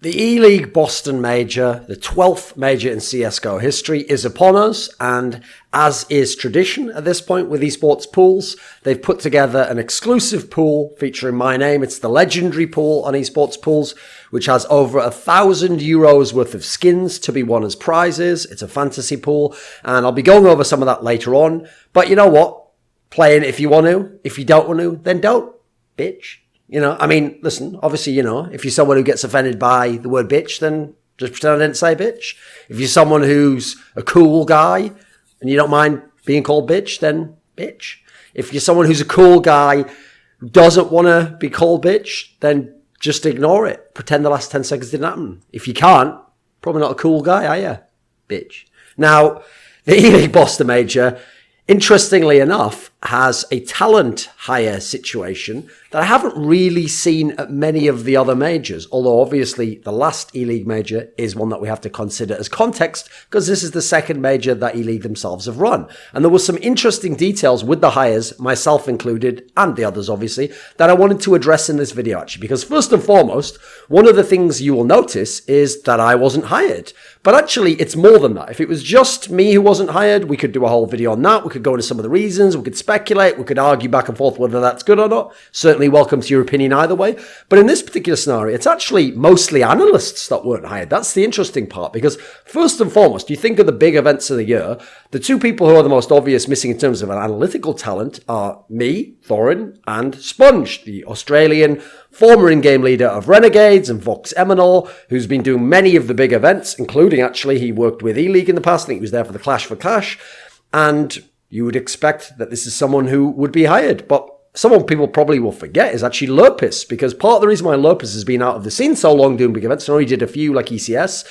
The E-League Boston Major, the 12th major in CSGO history, is upon us, and as is tradition at this point with esports pools, they've put together an exclusive pool featuring my name. It's the legendary pool on esports pools, which has over €1,000 worth of skins to be won as prizes. It's a fantasy pool, and I'll be going over some of that later on. But you know what? Play it if you want to. If you don't want to, then don't, bitch. You know, I mean, listen, obviously, you know, if you're someone who gets offended by the word bitch, then just pretend I didn't say bitch. If you're someone who's a cool guy and you don't mind being called bitch, then bitch. If you're someone who's a cool guy who doesn't want to be called bitch, then just ignore it. Pretend the last 10 seconds didn't happen. If you can't, probably not a cool guy, are you? Bitch. Now, the E-League Boston Major, interestingly enough, has a talent hire situation that I haven't really seen at many of the other majors, although obviously the last E-League major is one that we have to consider as context because this is the second major that E-League themselves have run. And there were some interesting details with the hires, myself included, and the others obviously, that I wanted to address in this video actually, because first and foremost, one of the things you will notice is that I wasn't hired. But actually, it's more than that. If it was just me who wasn't hired, we could do a whole video on that. We could go into some of the reasons. We could speculate. We could argue back and forth whether that's good or not. Certainly welcome to your opinion either way. But in this particular scenario, it's actually mostly analysts that weren't hired. That's the interesting part because first and foremost, you think of the big events of the year, the two people who are the most obvious missing in terms of an analytical talent are me, Thorin, and Sponge, the Australian former in-game leader of Renegades and Vox Eminor, who's been doing many of the big events, including actually he worked with E-League in the past. I think he was there for the Clash for Clash. And you would expect that this is someone who would be hired. But someone people probably will forget is actually Lurpus, because part of the reason why Lurpus has been out of the scene so long doing big events, and only did a few like ECS,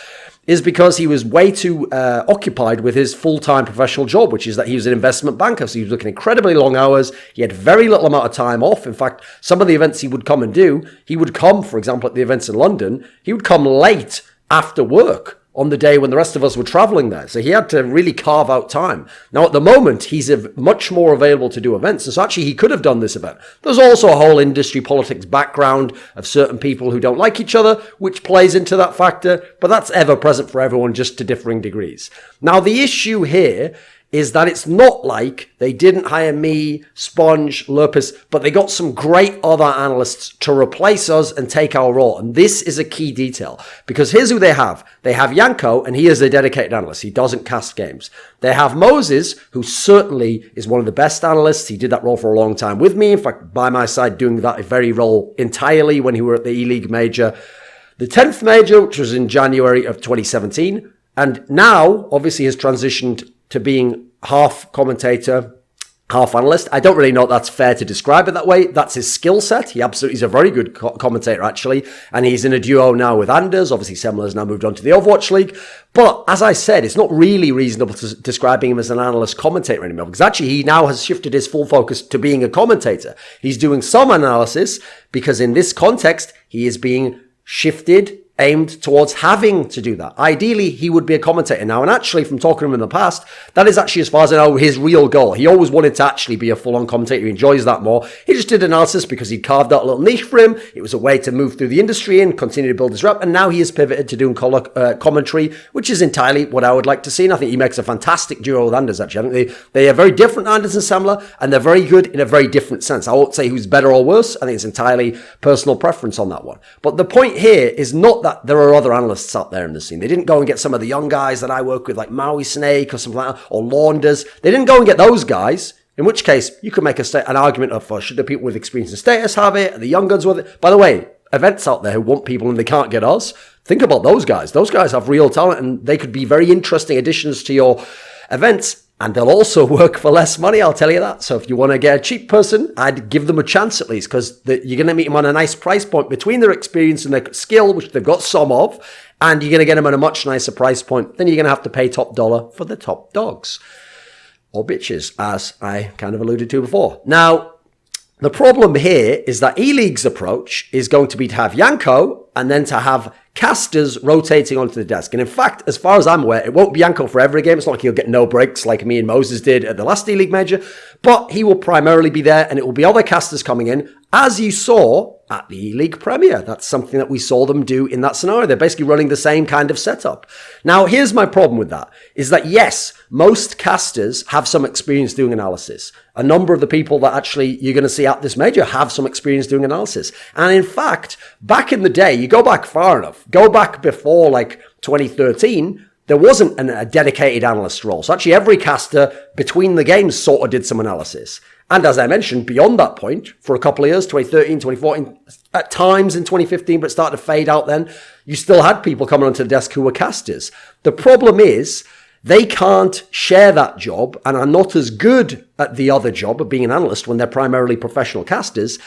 is because he was way too occupied with his full-time professional job, which is that he was an investment banker. So he was working incredibly long hours. He had very little amount of time off. In fact, some of the events he would come and do, he would come, for example, at the events in London, he would come late after work on the day when the rest of us were traveling there. So he had to really carve out time. Now, at the moment, he's much more available to do events. And so actually, he could have done this event. There's also a whole industry politics background of certain people who don't like each other, which plays into that factor. But that's ever present for everyone, just to differing degrees. Now, the issue here is that it's not like they didn't hire me, Sponge, Lurpus, but they got some great other analysts to replace us and take our role. And this is a key detail, because here's who they have. They have Yanko, and he is a dedicated analyst. He doesn't cast games. They have Moses, who certainly is one of the best analysts. He did that role for a long time with me. In fact, by my side, doing that very role entirely when he were at the E-League Major. The 10th Major, which was in January of 2017. And now, obviously, has transitioned to being half commentator, half analyst. I don't really know if that's fair to describe it that way. That's his skill set. He's a very good commentator, actually. And he's in a duo now with Anders. Obviously, Semler's now moved on to the Overwatch League. But as I said, it's not really reasonable to describing him as an analyst commentator anymore, because actually he now has shifted his full focus to being a commentator. He's doing some analysis because in this context, he is being shifted, aimed towards having to do that. Ideally, he would be a commentator now. And actually, from talking to him in the past, that is actually, as far as I know, his real goal. He always wanted to actually be a full-on commentator. He enjoys that more. He just did analysis because he carved out a little niche for him. It was a way to move through the industry and continue to build his rep. And now he has pivoted to doing commentary, which is entirely what I would like to see. And I think he makes a fantastic duo with Anders, actually. I think they are very different, Anders and Semler, and they're very good in a very different sense. I won't say who's better or worse. I think it's entirely personal preference on that one. But the point here is not that there are other analysts out there in the scene. They didn't go and get some of the young guys that I work with, like Maui Snake or something like that, or Launders. They didn't go and get those guys, in which case you could make an argument of, should the people with experience and status have it? Are the young guns with it? By the way, events out there who want people and they can't get us, think about those guys. Those guys have real talent and they could be very interesting additions to your events. And they'll also work for less money, I'll tell you that. So if you want to get a cheap person, I'd give them a chance at least, because you're going to meet them on a nice price point between their experience and their skill, which they've got some of, and you're going to get them at a much nicer price point. Then you're going to have to pay top dollar for the top dogs. Or bitches, as I kind of alluded to before. Now, the problem here is that E-League's approach is going to be to have Yanko and then to have casters rotating onto the desk. And in fact, as far as I'm aware, it won't be Yanko for every game. It's not like he'll get no breaks like me and Moses did at the last E-League Major, but he will primarily be there and it will be other casters coming in, as you saw at the E-League Premier. That's something that we saw them do in that scenario. They're basically running the same kind of setup. Now, here's my problem with that, is that yes, most casters have some experience doing analysis. A number of the people that actually you're going to see at this major have some experience doing analysis. And in fact, back in the day, you go back far enough, go back before like 2013, there wasn't a dedicated analyst role. So actually every caster between the games sort of did some analysis. And as I mentioned, beyond that point, for a couple of years, 2013, 2014, at times in 2015, but it started to fade out then, you still had people coming onto the desk who were casters. The problem is they can't share that job and are not as good at the other job of being an analyst when they're primarily professional casters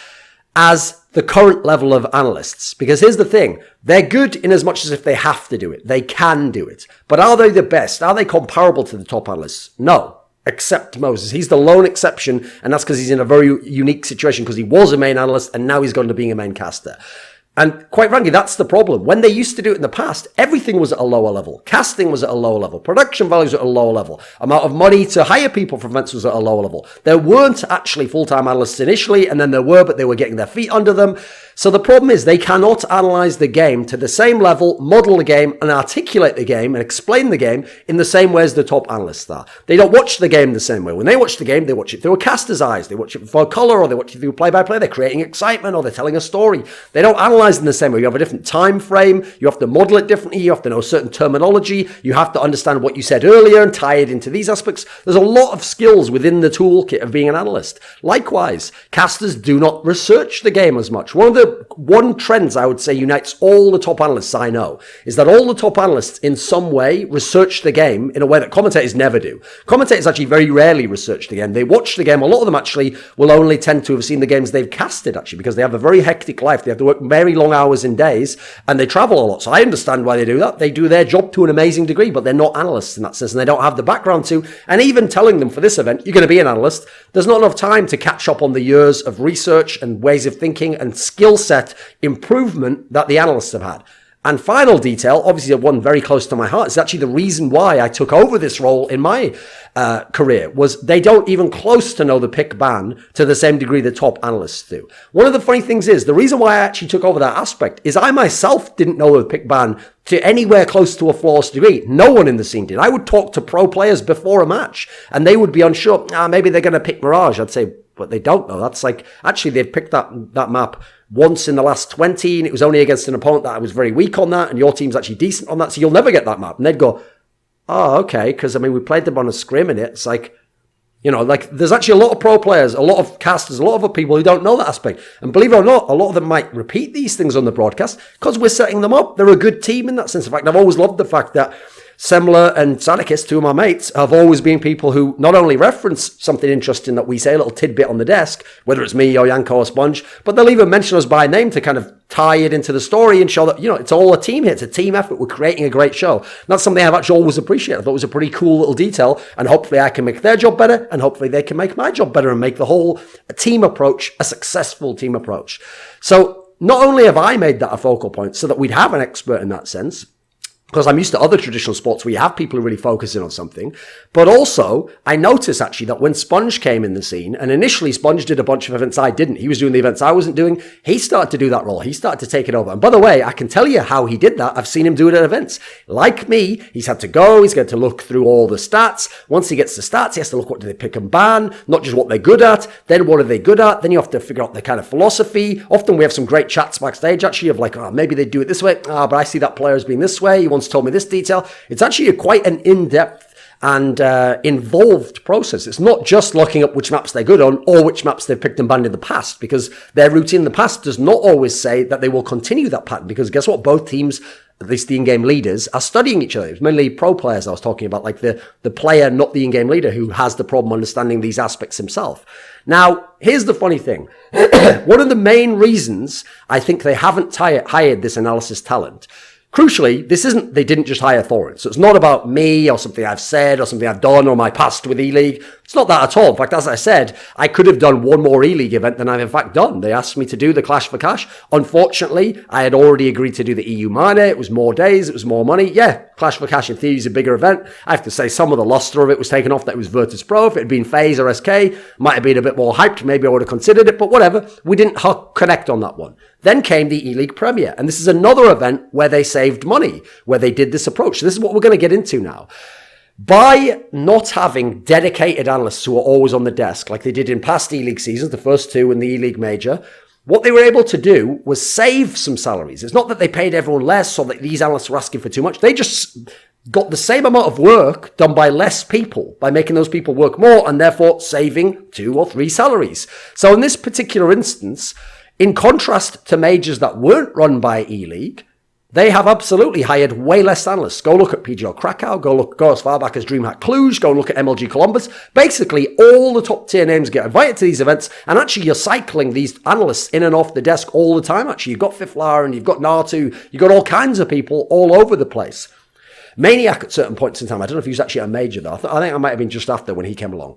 as the current level of analysts. Because here's the thing, they're good in as much as if they have to do it. They can do it. But are they the best? Are they comparable to the top analysts? No. Except Moses. He's the lone exception, and that's because he's in a very unique situation because he was a main analyst and now he's gone to being a main caster. And quite frankly, that's the problem. When they used to do it in the past, everything was at a lower level. Casting was at a lower level. Production values were at a lower level. Amount of money to hire people for events was at a lower level. There weren't actually full-time analysts initially, and then there were, but they were getting their feet under them. So the problem is they cannot analyze the game to the same level, model the game, and articulate the game and explain the game in the same way as the top analysts are. They don't watch the game the same way. When they watch the game, they watch it through a caster's eyes. They watch it for color, or they watch it through play-by-play. They're creating excitement, or they're telling a story. They don't analyze in the same way. You have a different time frame. You have to model it differently. You have to know certain terminology. You have to understand what you said earlier and tie it into these aspects. There's a lot of skills within the toolkit of being an analyst. Likewise, casters do not research the game as much. One trend I would say unites all the top analysts I know is that all the top analysts in some way research the game in a way that commentators never do. Commentators actually very rarely research the game. They watch the game. A lot of them actually will only tend to have seen the games they've casted actually because they have a very hectic life. They have to work very long hours in days and they travel a lot. So I understand why they do that. They do their job to an amazing degree, but they're not analysts in that sense and they don't have the background to. And even telling them for this event, you're going to be an analyst, there's not enough time to catch up on the years of research and ways of thinking and skill set improvement that the analysts have had. And final detail, obviously one very close to my heart, is actually the reason why I took over this role in my career, was they don't even close to know the pick ban to the same degree the top analysts do. One of the funny things is, the reason why I actually took over that aspect is I myself didn't know the pick ban to anywhere close to a flawless degree. No one in the scene did. I would talk to pro players before a match and they would be unsure, maybe they're going to pick Mirage. I'd say, but they don't know. That's like, actually they've picked that map once in the last 20 and it was only against an opponent that I was very weak on that and your team's actually decent on that, so you'll never get that map. And they'd go, oh, okay, because I mean, we played them on a scrim and it's like, you know, like there's actually a lot of pro players, a lot of casters, a lot of other people who don't know that aspect. And believe it or not, a lot of them might repeat these things on the broadcast because we're setting them up. They're a good team in that sense. In fact, I've always loved the fact that Semler and Sadikis, two of my mates, have always been people who not only reference something interesting that we say, a little tidbit on the desk, whether it's me or Yanko or Sponge, but they'll even mention us by name to kind of tie it into the story and show that, you know, it's all a team here. It's a team effort. We're creating a great show. And that's something I've actually always appreciated. I thought it was a pretty cool little detail, and hopefully I can make their job better, and hopefully they can make my job better and make the whole team approach a successful team approach. So not only have I made that a focal point so that we'd have an expert in that sense, because I'm used to other traditional sports where you have people who really focus in on something. But also, I noticed actually that when Sponge came in the scene, and initially Sponge did a bunch of events I didn't. He was doing the events I wasn't doing. He started to do that role. He started to take it over. And by the way, I can tell you how he did that. I've seen him do it at events. Like me, he's had to go. He's got to look through all the stats. Once he gets the stats, he has to look what do they pick and ban, not just what they're good at. Then what are they good at? Then you have to figure out the kind of philosophy. Often we have some great chats backstage actually of like, oh, maybe they do it this way. But I see that player as being this way. He once told me this detail. It's actually quite an in-depth and involved process. It's not just looking up which maps they're good on or which maps they've picked and banned in the past, because their routine in the past does not always say that they will continue that pattern, because guess what? Both teams, at least the in-game leaders, are studying each other. It's mainly pro players I was talking about, like the player, not the in-game leader, who has the problem understanding these aspects himself. Now, here's the funny thing. One of the main reasons I think they haven't hired this analysis talent, crucially, they didn't just hire Thorin. So it's not about me or something I've said or something I've done or my past with ELEAGUE. It's not that at all. In fact, as I said, I could have done one more E-League event than I've in fact done. They asked me to do the Clash for Cash. Unfortunately, I had already agreed to do the EU Minor. It was more days. It was more money. Yeah, Clash for Cash in theory is a bigger event. I have to say some of the luster of it was taken off that it was Virtus Pro. If it had been FaZe or SK, might have been a bit more hyped. Maybe I would have considered it, but whatever. We didn't connect on that one. Then came the E-League Premier. And this is another event where they saved money, where they did this approach. So this is what we're going to get into now. By not having dedicated analysts who are always on the desk, like they did in past E-League seasons, the first two in the E-League Major, what they were able to do was save some salaries. It's not that they paid everyone less or that these analysts were asking for too much. They just got the same amount of work done by less people, by making those people work more and therefore saving 2 or 3 salaries. So in this particular instance, in contrast to majors that weren't run by E-League, they have absolutely hired way less analysts. Go look at PGL Krakow, go as far back as DreamHack Cluj, go and look at MLG Columbus. Basically, all the top tier names get invited to these events, and actually you're cycling these analysts in and off the desk all the time. Actually, you've got Fiflar and you've got Natu, you've got all kinds of people all over the place. Maniac at certain points in time, I don't know if he was actually a major though. I think I might have been just after when he came along.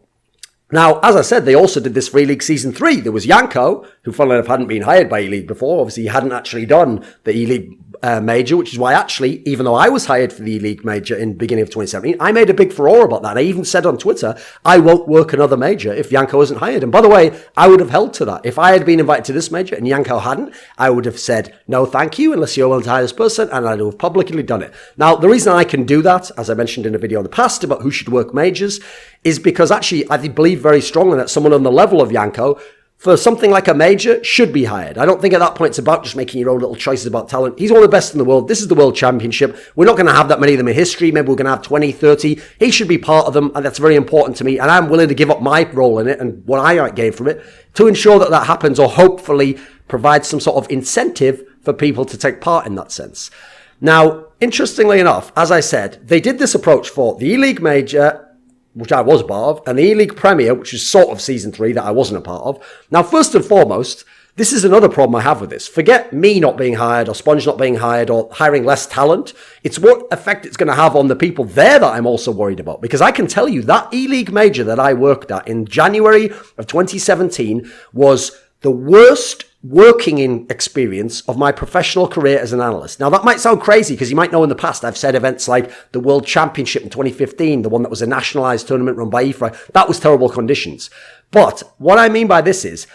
Now, as I said, they also did this for E-League Season 3. There was Yanko, who funnily enough hadn't been hired by E-League before. Obviously, he hadn't actually done the E-League Major, which is why actually, even though I was hired for the E-League Major in the beginning of 2017, I made a big furore about that. And I even said on Twitter, I won't work another major if Yanko isn't hired. And by the way, I would have held to that. If I had been invited to this major and Yanko hadn't, I would have said, no, thank you, unless you're willing to hire this person, and I'd have publicly done it. Now, the reason I can do that, as I mentioned in a video in the past about who should work majors, is because actually I believe very strongly that someone on the level of Yanko, for something like a major, should be hired. I don't think at that point it's about just making your own little choices about talent. He's one of the best in the world. This is the World Championship. We're not going to have that many of them in history. Maybe we're going to have 20, 30. He should be part of them, and that's very important to me. And I'm willing to give up my role in it and what I might gain from it to ensure that that happens, or hopefully provide some sort of incentive for people to take part in that sense. Now, interestingly enough, as I said, they did this approach for the E-League Major, which I was a part of, and the E-League Premier, which is sort of Season 3 that I wasn't a part of. Now, first and foremost, this is another problem I have with this. Forget me not being hired or Sponge not being hired or hiring less talent. It's what effect it's going to have on the people there that I'm also worried about. Because I can tell you that E-League Major that I worked at in January of 2017 was the worst working in experience of my professional career as an analyst. Now, that might sound crazy because you might know in the past I've said events like the World Championship in 2015, the one that was a nationalized tournament run by EFRA, that was terrible conditions. But what I mean by this is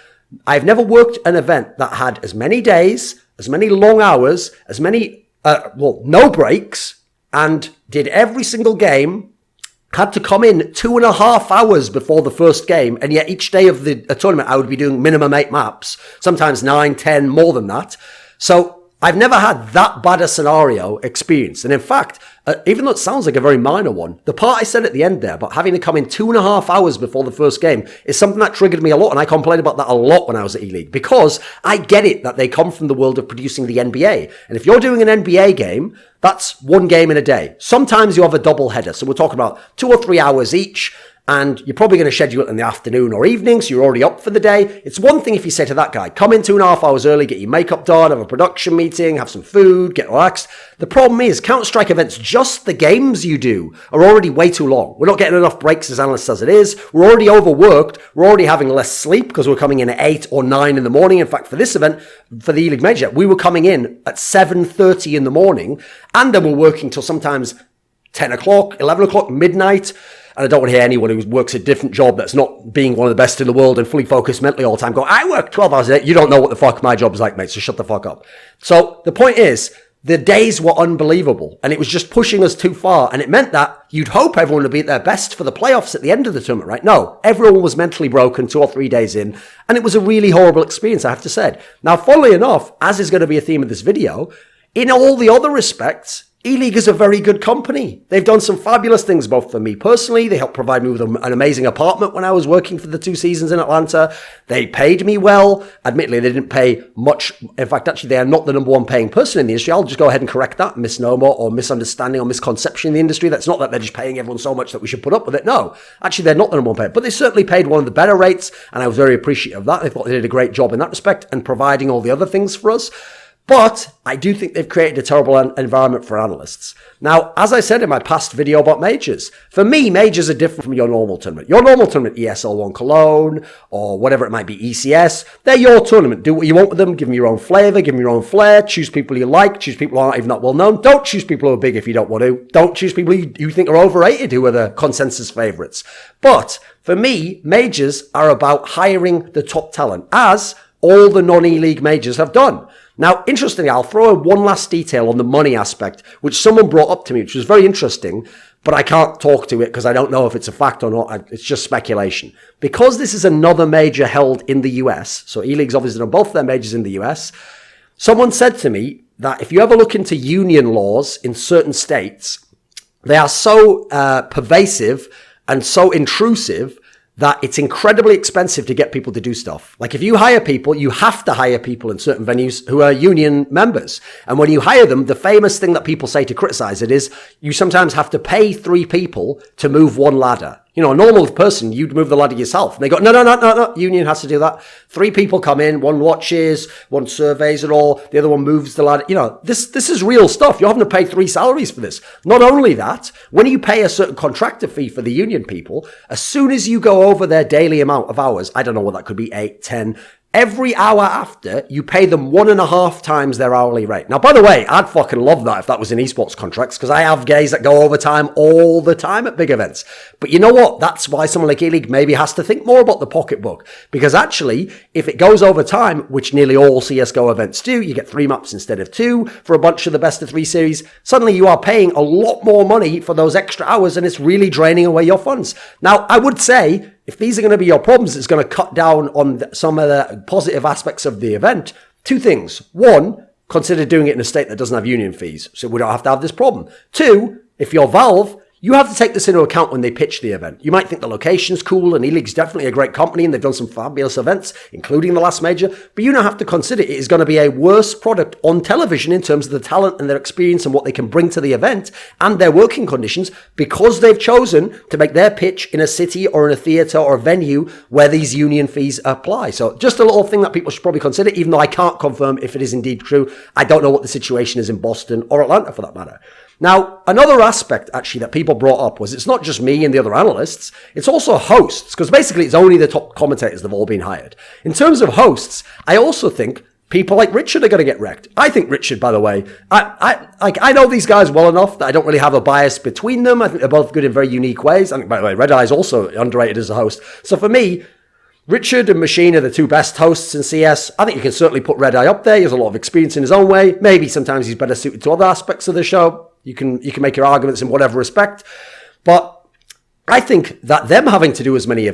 I've never worked an event that had as many days, as many long hours, as many, no breaks, and did every single game, had to come in 2.5 hours before the first game, and yet each day of the tournament I would be doing minimum 8 maps, sometimes 9, 10, more than that. So I've never had that bad a scenario experienced. And in fact, even though it sounds like a very minor one, the part I said at the end there about having to come in 2.5 hours before the first game is something that triggered me a lot. And I complained about that a lot when I was at E-League, because I get it that they come from the world of producing the NBA. And if you're doing an NBA game, that's one game in a day. Sometimes you have a double header. So we're talking about 2 or 3 hours each. And you're probably going to schedule it in the afternoon or evening, so you're already up for the day. It's one thing if you say to that guy, come in 2.5 hours early, get your makeup done, have a production meeting, have some food, get relaxed. The problem is Counter-Strike events, just the games you do, are already way too long. We're not getting enough breaks as analysts as it is. We're already overworked. We're already having less sleep because we're coming in at 8 or 9 in the morning. In fact, for this event, for the E-League Major, we were coming in at 7:30 in the morning, and then we're working till sometimes 10 o'clock, 11 o'clock, midnight. And I don't want to hear anyone who works a different job that's not being one of the best in the world and fully focused mentally all the time go, I work 12 hours a day. You don't know what the fuck my job is like, mate, so shut the fuck up. So the point is, the days were unbelievable, and it was just pushing us too far. And it meant that you'd hope everyone would be at their best for the playoffs at the end of the tournament, right? No, everyone was mentally broken 2 or 3 days in, and it was a really horrible experience, I have to say. Now, funnily enough, as is going to be a theme of this video, in all the other respects, E-League is a very good company. They've done some fabulous things, both for me personally. They helped provide me with an amazing apartment when I was working for the 2 seasons in Atlanta. They paid me well. Admittedly, they didn't pay much. In fact, actually, they are not the number one paying person in the industry. I'll just go ahead and correct that misnomer or misunderstanding or misconception in the industry. That's not that they're just paying everyone so much that we should put up with it. No, actually, they're not the number one payer. But they certainly paid one of the better rates, and I was very appreciative of that. I thought they did a great job in that respect and providing all the other things for us. But I do think they've created a terrible environment for analysts. Now, as I said in my past video about majors, for me, majors are different from your normal tournament. Your normal tournament, ESL1 Cologne, or whatever it might be, ECS, they're your tournament. Do what you want with them. Give them your own flavor, give them your own flair. Choose people you like. Choose people who aren't even that well known. Don't choose people who are big if you don't want to. Don't choose people you think are overrated, who are the consensus favorites. But for me, majors are about hiring the top talent, as all the non-E-League majors have done. Now, interestingly, I'll throw in one last detail on the money aspect, which someone brought up to me, which was very interesting, but I can't talk to it because I don't know if it's a fact or not. It's just speculation. Because this is another major held in the US, so E-League's obviously done both their majors in the US, someone said to me that if you ever look into union laws in certain states, they are so pervasive and so intrusive that it's incredibly expensive to get people to do stuff. Like if you hire people, you have to hire people in certain venues who are union members. And when you hire them, the famous thing that people say to criticize it is you sometimes have to pay 3 people to move one ladder. You know, a normal person, you'd move the ladder yourself. And they go, no, union has to do that. 3 people come in, one watches, one surveys it all, the other one moves the ladder. You know, this is real stuff. You're having to pay 3 salaries for this. Not only that, when you pay a certain contractor fee for the union people, as soon as you go over their daily amount of hours, I don't know what that could be, 8, 10, every hour after, you pay them 1.5 times their hourly rate. Now, by the way, I'd fucking love that if that was in esports contracts, because I have guys that go overtime all the time at big events. But you know what? That's why someone like E-League maybe has to think more about the pocketbook. Because actually, if it goes over time, which nearly all CSGO events do, you get 3 maps instead of 2 for a bunch of the best of 3 series, suddenly you are paying a lot more money for those extra hours, and it's really draining away your funds. Now, I would say, if these are going to be your problems, it's going to cut down on some of the positive aspects of the event. 2 things. 1, consider doing it in a state that doesn't have union fees, so we don't have to have this problem. 2, if you're Valve, you have to take this into account when they pitch the event. You might think the location's cool, and E-League's definitely a great company, and they've done some fabulous events, including the last major, but you now have to consider it is going to be a worse product on television in terms of the talent and their experience and what they can bring to the event and their working conditions, because they've chosen to make their pitch in a city or in a theatre or a venue where these union fees apply. So just a little thing that people should probably consider, even though I can't confirm if it is indeed true. I don't know what the situation is in Boston or Atlanta for that matter. Now, another aspect actually that people brought up was it's not just me and the other analysts, it's also hosts, because basically it's only the top commentators that have all been hired. In terms of hosts, I also think people like Richard are going to get wrecked. I think Richard, by the way, I know these guys well enough that I don't really have a bias between them. I think they're both good in very unique ways. I think, by the way, Red Eye is also underrated as a host. So for me, Richard and Machine are the 2 best hosts in CS. I think you can certainly put Red Eye up there. He has a lot of experience in his own way. Maybe sometimes he's better suited to other aspects of the show. You can make your arguments in whatever respect. But I think that them having to do as many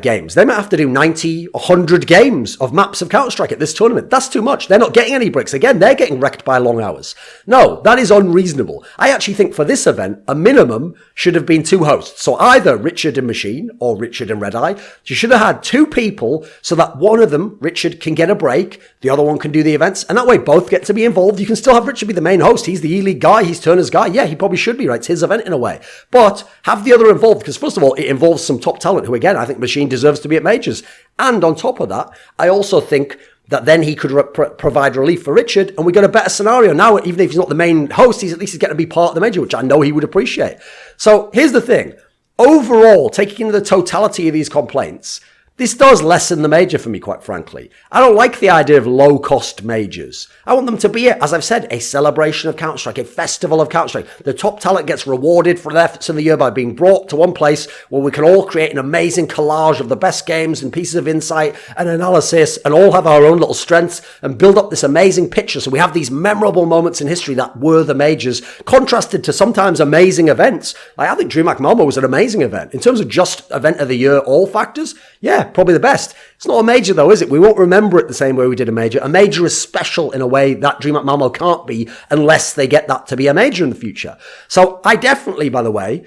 games, they might have to do 90, 100 games of maps of Counter-Strike at this tournament. That's too much. They're not getting any breaks. Again, they're getting wrecked by long hours. No, that is unreasonable. I actually think for this event, a minimum should have been 2 hosts. So either Richard and Machine or Richard and Red Eye. You should have had 2 people so that one of them, Richard, can get a break. The other one can do the events. And that way both get to be involved. You can still have Richard be the main host. He's the E-League guy. He's Turner's guy. Yeah, he probably should be, right? It's his event in a way. But have the other involved, because first of all, it involves some top talent who, again, I think Machine deserves to be at majors. And on top of that, I also think that then he could provide relief for Richard, and we got a better scenario. Now, even if he's not the main host, he's at least getting to be part of the major, which I know he would appreciate. So here's the thing. Overall, taking into the totality of these complaints, this does lessen the major for me, quite frankly. I don't like the idea of low-cost majors. I want them to be, as I've said, a celebration of Counter-Strike, a festival of Counter-Strike. The top talent gets rewarded for their efforts in the year by being brought to one place where we can all create an amazing collage of the best games and pieces of insight and analysis and all have our own little strengths and build up this amazing picture. So we have these memorable moments in history that were the majors, contrasted to sometimes amazing events. Like, I think DreamHack Malmo was an amazing event. In terms of just event of the year, all factors, yeah, probably the best. It's not a major though, is it? We won't remember it the same way we did a major. A major is special in a way that DreamHack Malmo can't be unless they get that to be a major in the future. So I definitely, by the way,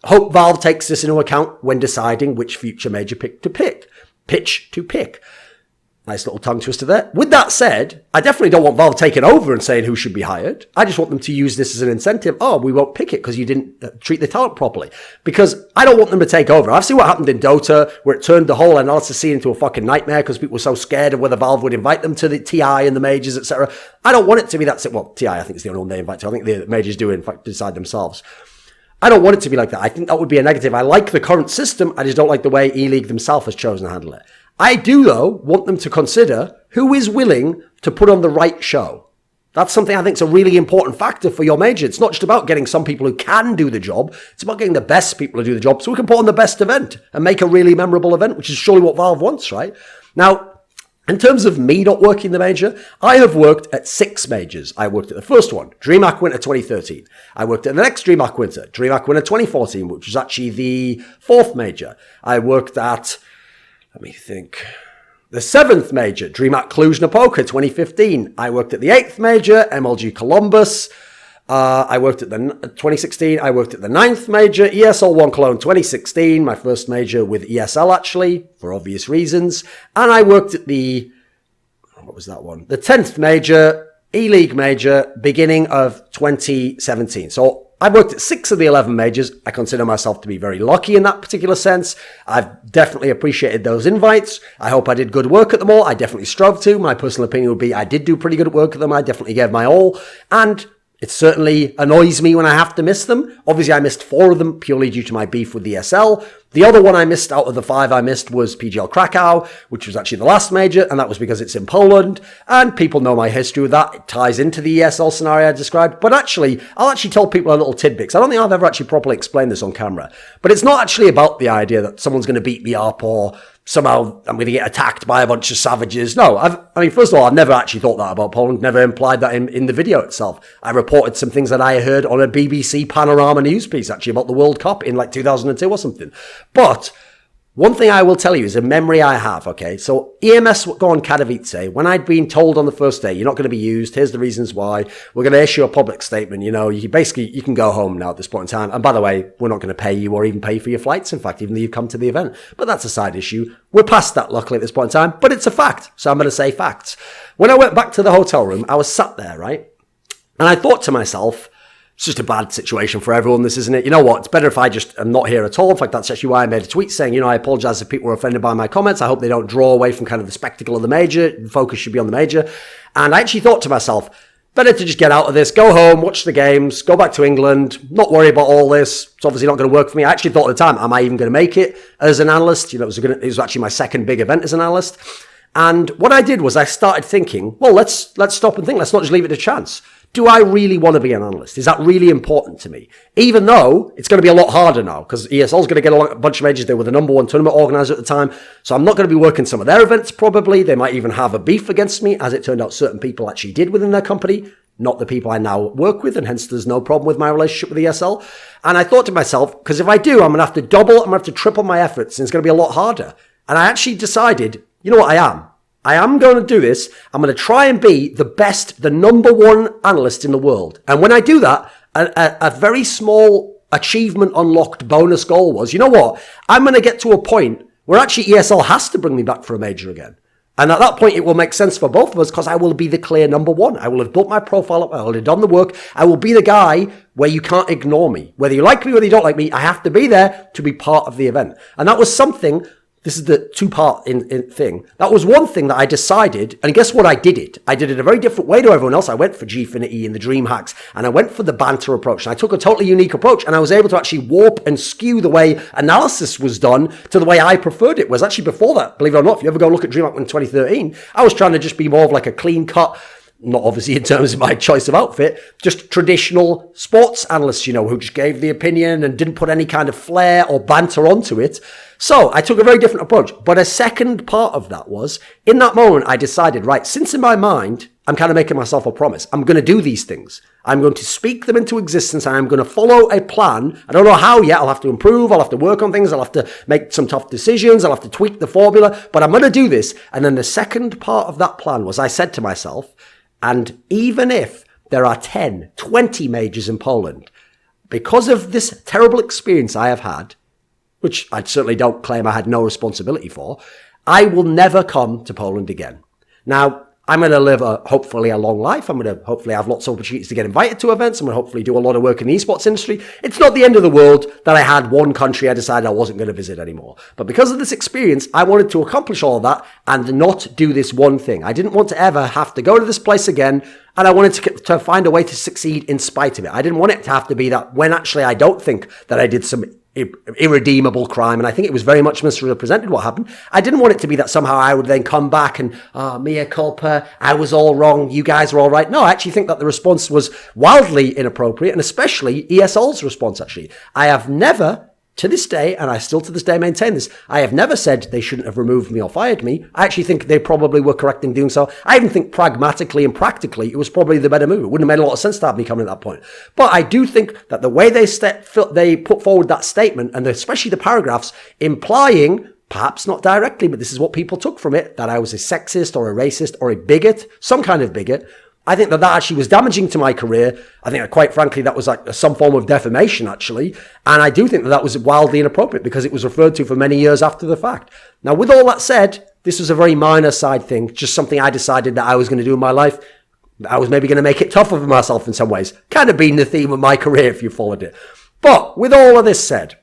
hope Valve takes this into account when deciding which future major pitch to pick. Nice little tongue twister there. With that said, I definitely don't want Valve taking over and saying who should be hired. I just want them to use this as an incentive. Oh, we won't pick it because you didn't treat the talent properly. Because I don't want them to take over. I've seen what happened in Dota, where it turned the whole analysis scene into a fucking nightmare because people were so scared of whether Valve would invite them to the TI and the majors, etc. I don't want it to be that. Well, TI, I think is the only one they invite to. I think the majors do, in fact, decide themselves. I don't want it to be like that. I think that would be a negative. I like the current system. I just don't like the way ELEAGUE themselves has chosen to handle it. I do, though, want them to consider who is willing to put on the right show. That's something I think is a really important factor for your major. It's not just about getting some people who can do the job. It's about getting the best people to do the job so we can put on the best event and make a really memorable event, which is surely what Valve wants, right? Now, in terms of me not working the major, I have worked at 6 majors. I worked at the first one, DreamHack Winter 2013. I worked at the next DreamHack Winter 2014, which was actually the 4th major. I worked at, let me think, the 7th major, DreamHack Cluj-Napoca 2015. I worked at the 8th major, MLG Columbus. I worked at the 2016. I worked at the 9th major, ESL 1 Cologne 2016, my first major with ESL actually, for obvious reasons. And I worked at the, what was that one? The 10th major, ELEAGUE major, beginning of 2017. So I worked at 6 of the 11 majors. I consider myself to be very lucky in that particular sense. I've definitely appreciated those invites. I hope I did good work at them all. I definitely strove to. My personal opinion would be I did do pretty good work at them. I definitely gave my all. And it certainly annoys me when I have to miss them. Obviously, I missed 4 of them purely due to my beef with the SL. The other one I missed out of the 5 I missed was PGL Krakow, which was actually the last major, and that was because it's in Poland. And people know my history with that. It ties into the ESL scenario I described. But actually, I'll actually tell people a little tidbit, because I don't think I've ever actually properly explained this on camera. But it's not actually about the idea that someone's going to beat me up or somehow I'm going to get attacked by a bunch of savages. No, I mean, first of all, I've never actually thought that about Poland, never implied that in the video itself. I reported some things that I heard on a BBC Panorama news piece, actually, about the World Cup in like 2002 or something. But one thing I will tell you is a memory I have, okay? So EMS go on Katowice, when I'd been told on the first day, you're not going to be used, here's the reasons why, we're going to issue a public statement, you know, you can go home now at this point in time. And by the way, we're not going to pay you or even pay for your flights, in fact, even though you've come to the event. But that's a side issue. We're past that, luckily, at this point in time, but it's a fact. So I'm going to say facts. When I went back to the hotel room, I was sat there, right? And I thought to myself, it's just a bad situation for everyone, this, isn't it? You know what? It's better if I just am not here at all. In fact, that's actually why I made a tweet saying, you know, I apologize if people were offended by my comments. I hope they don't draw away from kind of the spectacle of the major. The focus should be on the major. And I actually thought to myself, better to just get out of this, go home, watch the games, go back to England, not worry about all this. It's obviously not going to work for me. I actually thought at the time, am I even going to make it as an analyst? You know, it was actually my second big event as an analyst. And what I did was I started thinking, well, let's stop and think. Let's not just leave it to chance. Do I really want to be an analyst? Is that really important to me? Even though it's going to be a lot harder now because ESL is going to get a bunch of majors. They were the number 1 tournament organizer at the time. So I'm not going to be working some of their events probably. They might even have a beef against me, as it turned out certain people actually did within their company, not the people I now work with, and hence there's no problem with my relationship with ESL. And I thought to myself, because if I do, I'm going to have to double, I'm going to have to triple my efforts, and it's going to be a lot harder. And I actually decided, you know what, I am going to do this. I'm going to try and be the best, the number 1 analyst in the world. And when I do that, a very small achievement unlocked bonus goal was, you know what? I'm going to get to a point where actually ESL has to bring me back for a major again. And at that point, it will make sense for both of us because I will be the clear number 1. I will have built my profile up. I will have done the work. I will be the guy where you can't ignore me. Whether you like me, whether you don't like me, I have to be there to be part of the event. And that was something. This is the 2-part thing. That was one thing that I decided, and guess what? I did it. I did it a very different way to everyone else. I went for Gfinity and the Dream Hacks, and I went for the banter approach. And I took a totally unique approach, and I was able to actually warp and skew the way analysis was done to the way I preferred it. Was actually before that, believe it or not, if you ever go look at DreamHack in 2013, I was trying to just be more of like a clean cut, not obviously in terms of my choice of outfit, just traditional sports analysts, you know, who just gave the opinion and didn't put any kind of flair or banter onto it. So I took a very different approach. But a second part of that was, in that moment, I decided, right, since in my mind, I'm kind of making myself a promise. I'm going to do these things. I'm going to speak them into existence and I'm going to follow a plan. I don't know how yet. I'll have to improve. I'll have to work on things. I'll have to make some tough decisions. I'll have to tweak the formula, but I'm going to do this. And then the second part of that plan was I said to myself, and even if there are 10, 20 majors in Poland, because of this terrible experience I have had, which I certainly don't claim I had no responsibility for, I will never come to Poland again. Now, I'm going to live hopefully a long life. I'm going to hopefully have lots of opportunities to get invited to events. I'm going to hopefully do a lot of work in the esports industry. It's not the end of the world that I had one country I decided I wasn't going to visit anymore. But because of this experience, I wanted to accomplish all of that and not do this one thing. I didn't want to ever have to go to this place again, and I wanted to find a way to succeed in spite of it. I didn't want it to have to be that when actually I don't think that I did some irredeemable crime, and I think it was very much misrepresented what happened. I didn't want it to be that somehow I would then come back and, mea culpa, I was all wrong, you guys were all right. No, I actually think that the response was wildly inappropriate, and especially ESL's response, actually. I have never, to this day, and I still to this day maintain this, I have never said they shouldn't have removed me or fired me. I actually think they probably were correct in doing so. I even think pragmatically and practically, it was probably the better move. It wouldn't have made a lot of sense to have me coming at that point. But I do think that the way they put forward that statement, and especially the paragraphs implying, perhaps not directly, but this is what people took from it, that I was a sexist or a racist or a bigot, some kind of bigot, I think that actually was damaging to my career. I think that, quite frankly, that was like some form of defamation, actually. And I do think that was wildly inappropriate because it was referred to for many years after the fact. Now, with all that said, this was a very minor side thing, just something I decided that I was going to do in my life. I was maybe going to make it tougher for myself in some ways. Kind of been the theme of my career if you followed it. But with all of this said,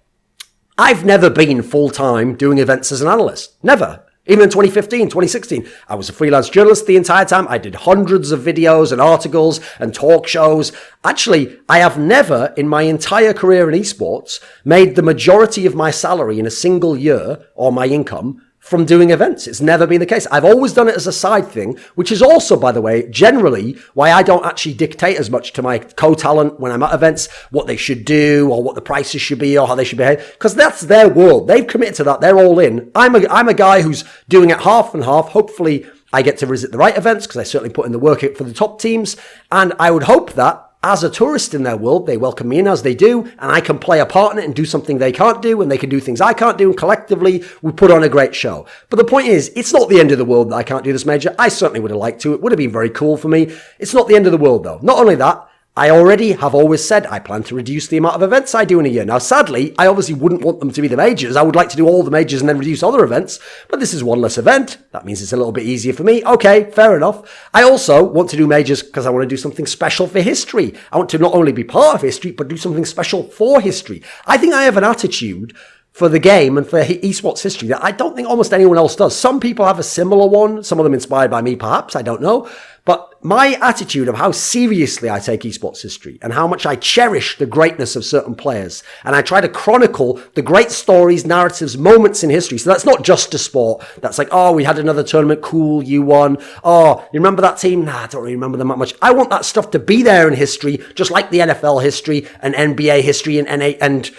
I've never been full-time doing events as an analyst. Never. Even in 2015, 2016, I was a freelance journalist the entire time. I did hundreds of videos and articles and talk shows. Actually, I have never in my entire career in esports made the majority of my salary in a single year or my income from doing events. It's never been the case. I've always done it as a side thing, which is also, by the way, generally why I don't actually dictate as much to my co-talent when I'm at events, what they should do or what the prices should be or how they should behave, because that's their world. They've committed to that. They're all in. I'm a guy who's doing it half and half. Hopefully I get to visit the right events because I certainly put in the work for the top teams. And I would hope that as a tourist in their world, they welcome me in as they do, and I can play a part in it and do something they can't do, and they can do things I can't do, and collectively, we put on a great show. But the point is, it's not the end of the world that I can't do this major. I certainly would have liked to. It would have been very cool for me. It's not the end of the world, though. Not only that, I already have always said I plan to reduce the amount of events I do in a year. Now, sadly, I obviously wouldn't want them to be the majors. I would like to do all the majors and then reduce other events, but this is one less event. That means it's a little bit easier for me. Okay, fair enough. I also want to do majors because I want to do something special for history. I want to not only be part of history, but do something special for history. I think I have an attitude for the game and for esports history that I don't think almost anyone else does. Some people have a similar one, some of them inspired by me perhaps, I don't know. But my attitude of how seriously I take esports history and how much I cherish the greatness of certain players, and I try to chronicle the great stories, narratives, moments in history. So that's not just a sport. That's like, oh, we had another tournament, cool, you won. Oh, you remember that team? Nah, I don't really remember them that much. I want that stuff to be there in history, just like the NFL history and NBA history and NA and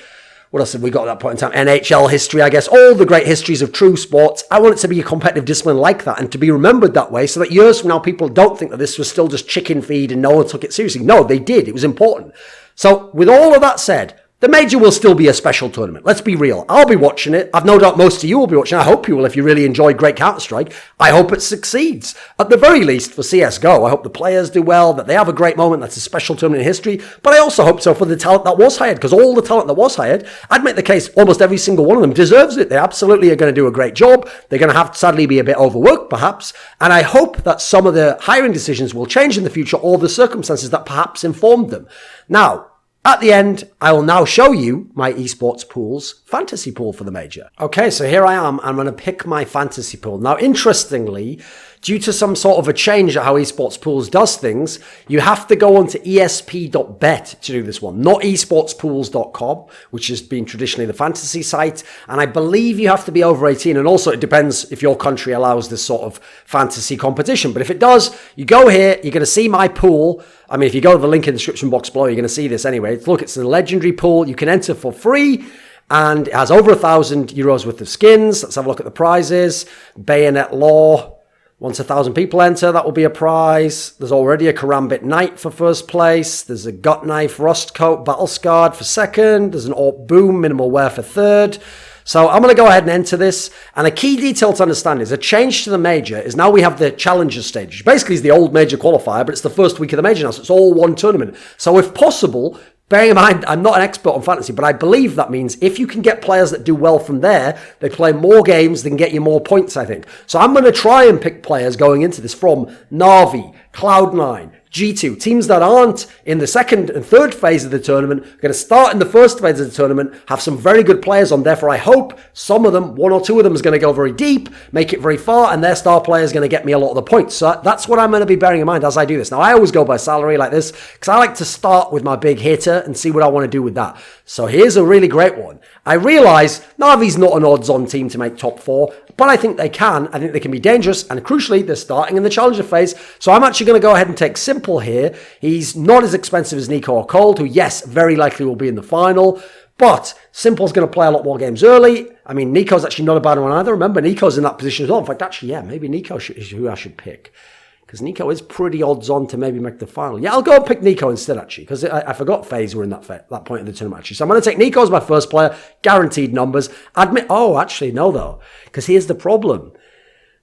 what else have we got at that point in time? NHL history, I guess. All the great histories of true sports. I want it to be a competitive discipline like that and to be remembered that way so that years from now people don't think that this was still just chicken feed and no one took it seriously. No, they did. It was important. So with all of that said, the major will still be a special tournament. Let's be real. I'll be watching it. I've no doubt most of you will be watching. I hope you will if you really enjoy Great Counter-Strike. I hope it succeeds. At the very least for CSGO, I hope the players do well, that they have a great moment. That's a special tournament in history. But I also hope so for the talent that was hired, because all the talent that was hired, I'd make the case almost every single one of them deserves it. They absolutely are going to do a great job. They're going to have to sadly be a bit overworked perhaps. And I hope that some of the hiring decisions will change in the future or the circumstances that perhaps informed them. Now, at the end, I will now show you my esports pool's fantasy pool for the major. Okay, so here I am. I'm going to pick my fantasy pool. Now, interestingly, due to some sort of a change at how esports pools does things, you have to go onto esp.bet to do this one, not esportspools.com, which has been traditionally the fantasy site. And I believe you have to be over 18. And also it depends if your country allows this sort of fantasy competition. But if it does, you go here, you're going to see my pool. I mean, if you go to the link in the description box below, you're going to see this anyway. Look, it's a legendary pool. You can enter for free. And it has over €1,000 worth of skins. Let's have a look at the prizes. Bayonet Law. Once 1,000 people enter, that will be a prize. There's already a Karambit Knight for first place. There's a Gut Knife Rust Coat Battle Scarred for second. There's an Orc Boom Minimal Wear for third. So I'm going to go ahead and enter this. And a key detail to understand is a change to the major is now we have the challenger stage, which basically is the old major qualifier, but it's the first week of the major now. So it's all one tournament. So if possible, Bearing in mind, I'm not an expert on fantasy, but I believe that means if you can get players that do well from there, they play more games, they can get you more points, I think. So I'm going to try and pick players going into this from Na'Vi, Cloud9, G2, teams that aren't in the second and third phase of the tournament, are going to start in the first phase of the tournament, have some very good players on. Therefore, I hope some of them, one or two of them, is going to go very deep, make it very far, and their star player is going to get me a lot of the points. So that's what I'm going to be bearing in mind as I do this. Now, I always go by salary like this because I like to start with my big hitter and see what I want to do with that. So here's a really great one. I realize Navi's not an odds-on team to make top 4, but I think they can. I think they can be dangerous, and crucially, they're starting in the challenger phase. So I'm actually going to go ahead and take Simple here. He's not as expensive as Nico or Cold, who, yes, very likely will be in the final, but Simple's going to play a lot more games early. I mean, Nico's actually not a bad one either. Remember, Nico's in that position as well. In fact, actually, yeah, maybe Nico is who I should pick, because Nico is pretty odds-on to maybe make the final. Yeah, I'll go and pick Nico instead, actually, because I forgot FaZe were in that point of the tournament, actually. So I'm going to take Nico as my first player, guaranteed numbers. Actually, no, though, because here's the problem.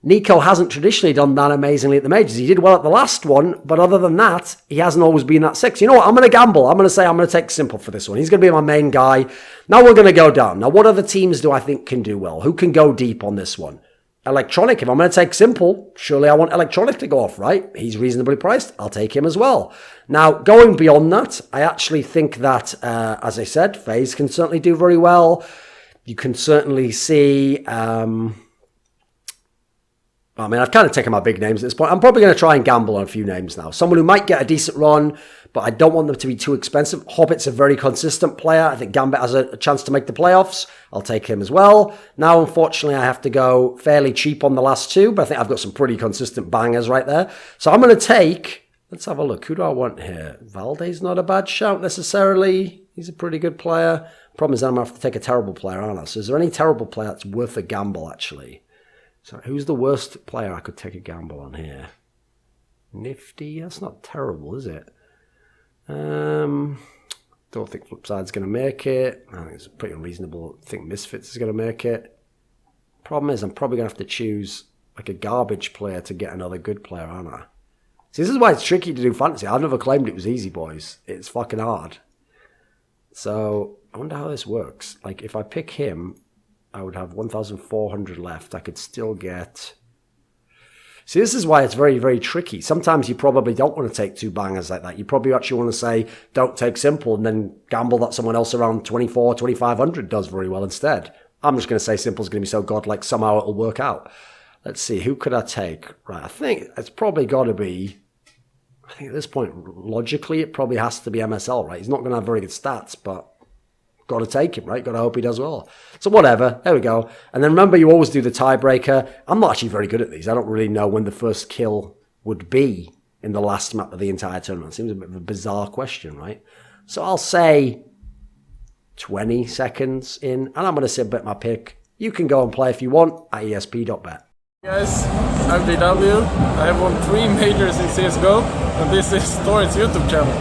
Nico hasn't traditionally done that amazingly at the majors. He did well at the last one, but other than that, he hasn't always been that sexy. You know what? I'm going to gamble. I'm going to say I'm going to take Simple for this one. He's going to be my main guy. Now we're going to go down. Now, what other teams do I think can do well? Who can go deep on this one? Electronic. If I'm going to take Simple, surely I want Electronic to go off, right? He's reasonably priced. I'll take him as well. Now, going beyond that, I actually think that, as I said, FaZe can certainly do very well. You can certainly see... I've kind of taken my big names at this point. I'm probably going to try and gamble on a few names now. Someone who might get a decent run, but I don't want them to be too expensive. Hobbit's a very consistent player. I think Gambit has a chance to make the playoffs. I'll take him as well. Now, unfortunately, I have to go fairly cheap on the last two, but I think I've got some pretty consistent bangers right there. So I'm going to take... Let's have a look. Who do I want here? Valde's not a bad shout necessarily. He's a pretty good player. Problem is that I'm going to have to take a terrible player, aren't I? So is there any terrible player that's worth a gamble, actually? So who's the worst player I could take a gamble on here? Nifty? That's not terrible, is it? Don't think Flipside's going to make it. I think it's pretty unreasonable. I think Misfits is going to make it. Problem is, I'm probably going to have to choose like a garbage player to get another good player, aren't I? See, this is why it's tricky to do fantasy. I've never claimed it was easy, boys. It's fucking hard. So I wonder how this works. Like, if I pick him... I would have 1,400 left. I could still get... See, this is why it's very, very tricky. Sometimes you probably don't want to take two bangers like that. You probably actually want to say, don't take Simple, and then gamble that someone else around 2,500 does very well instead. I'm just going to say Simple's going to be so godlike, somehow it'll work out. Let's see, who could I take? Right, I think it's probably got to be... I think at this point, logically, it probably has to be MSL, right? He's not going to have very good stats, but... Got to take him, right? Got to hope he does well. So whatever, there we go. And then remember, you always do the tiebreaker. I'm not actually very good at these. I don't really know when the first kill would be in the last map of the entire tournament. Seems a bit of a bizarre question, right? So I'll say 20 seconds in, and I'm going to submit my pick. You can go and play if you want at esp.bet. Guys, I'm DW. I have won 3 majors in CSGO, and this is Thorin's YouTube channel.